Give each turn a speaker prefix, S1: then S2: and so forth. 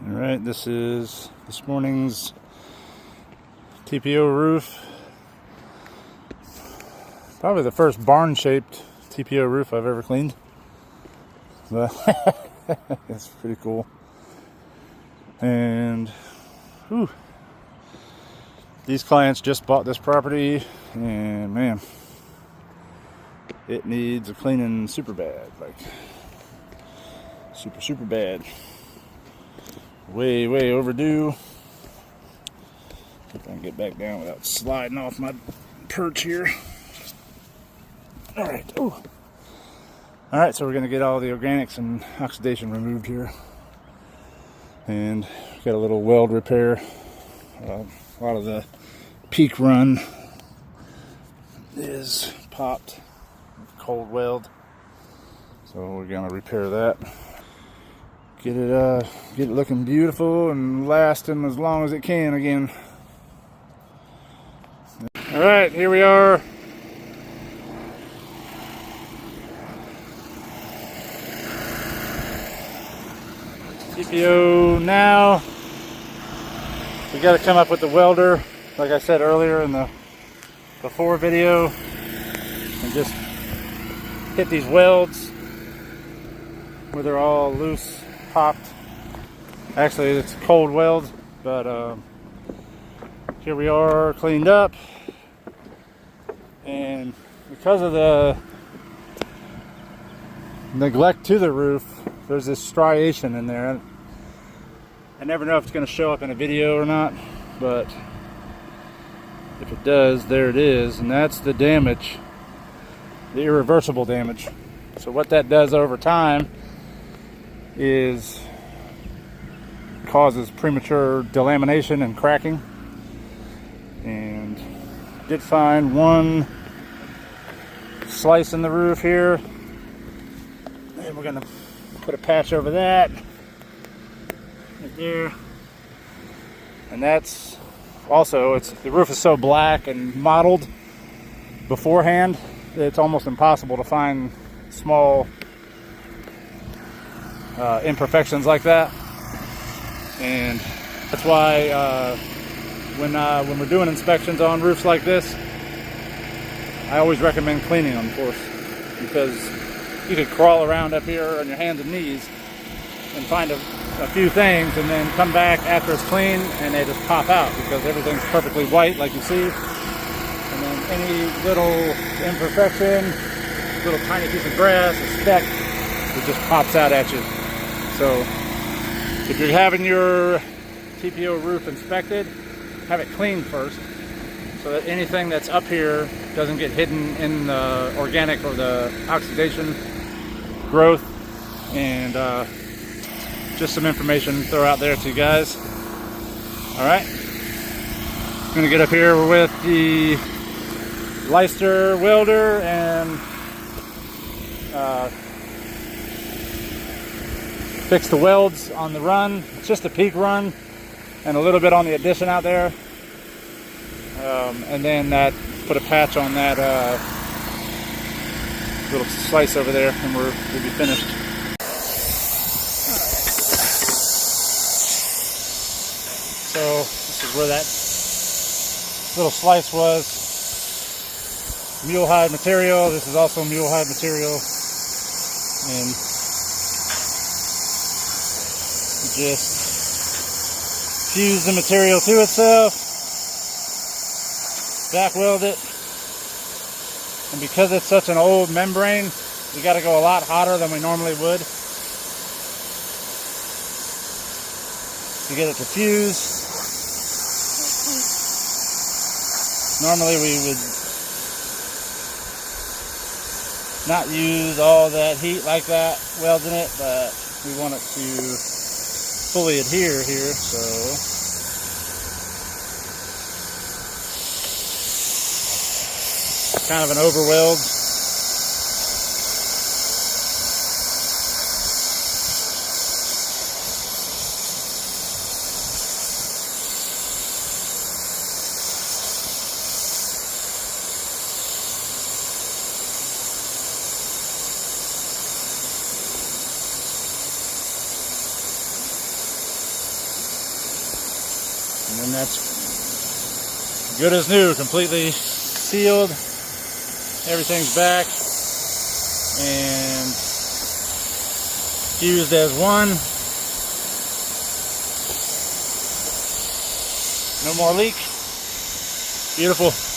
S1: Alright, this is this morning's TPO roof. Probably the first barn-shaped TPO roof I've ever cleaned. But it's pretty cool. And whew, these clients just bought this property, and man, it needs a cleaning super bad. Like super bad. Way overdue. If I can get back down without sliding off my perch here. Alright. Alright, so we're going to get all the organics and oxidation removed here. And got a little weld repair. A lot of the peak run is popped. Cold weld. So we're going to repair that. Get it looking beautiful and lasting as long as it can again. Alright, here we are. TPO now. We got to come up with the welder, like I said earlier in the before video, and just hit these welds where they're all loose, popped. Actually, it's cold weld, but here we are, cleaned up. And because of the neglect to the roof, there's this striation in there. I never know if it's going to show up in a video or not, but if it does, there it is. And that's the damage, the irreversible damage. So what that does over time is causes premature delamination and cracking. And did find one slice in the roof here, and we're gonna put a patch over that right there. And that's also, the roof is so black and mottled beforehand, it's almost impossible to find small imperfections like that. And that's why when we're doing inspections on roofs like this, I always recommend cleaning them first, because you could crawl around up here on your hands and knees and find a few things, and then come back after it's clean and they just pop out because everything's perfectly white like you see. And then any little imperfection, little tiny piece of grass, a speck, it just pops out at you. So if you're having your TPO roof inspected, have it cleaned first, so that anything that's up here doesn't get hidden in the organic or the oxidation growth. And just some information to throw out there to you guys. Alright, I'm going to get up here with the Leister welder and fix the welds on the run. It's just a peak run and a little bit on the addition out there, and then put a patch on that little slice over there, and we'll be finished. So this is where that little slice was. Mule hide material. This is also mule hide material, and just fuse the material to itself, back weld it, and because it's such an old membrane, we got to go a lot hotter than we normally would to get it to fuse. Normally we would not use all that heat like that welding it, but we want it to fully adhere here, so kind of an overweld. And then that's good as new, completely sealed. Everything's back and fused as one. No more leak. Beautiful.